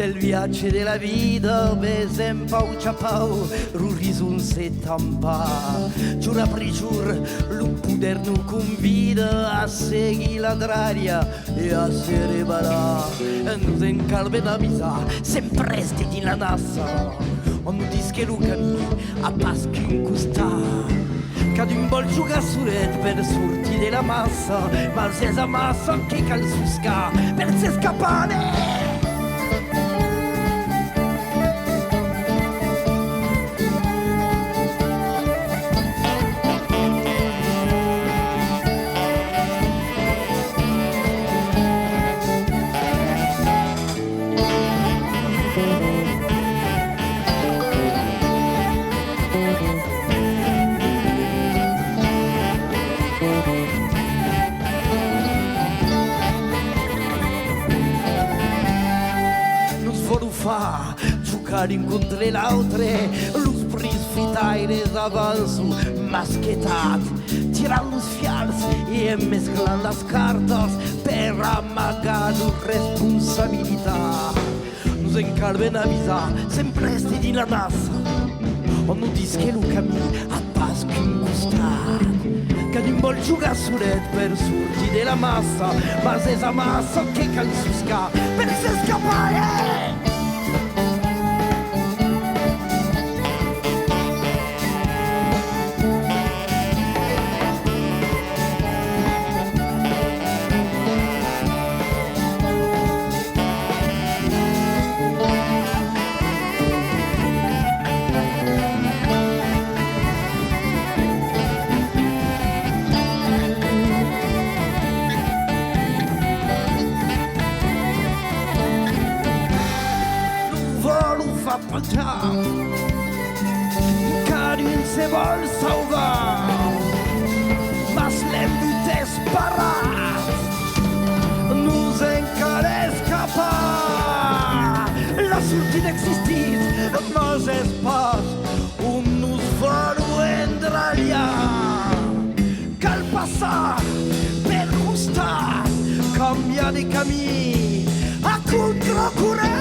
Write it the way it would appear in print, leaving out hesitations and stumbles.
del viatge de la vida, besem pau chapau, rurisun se tampa. Giura per giur, lo poder nu convida a seguir la draria e a se rebalar. Nous encalben a misa, sempre esti din la nassa. On nous dis que lo camí a pas qu'un costat. Kad un vol jugar suret per sortir de la massa, ma és a massa que cal suscar per s'escapare. Giocare incontro l'altre, los pris fitaires avanço, masquetat, tirant los fials i mesclant les cartes per amagar la responsabilitat. Nos encarben a avisar, sempre esti din la nassa, on nous dis que lo camí a pas qu'un costat. Kad un vol jugar solet per sortir de la massa, ma és a massa que cal suscar per s'escapare. Car un se vol salvar, mas l'hem dut esperar. Nous encara escapar. La sortida existit, mas és pas on nos vol endrallar. Cal passar per costat, canviar de camí a contracorrent.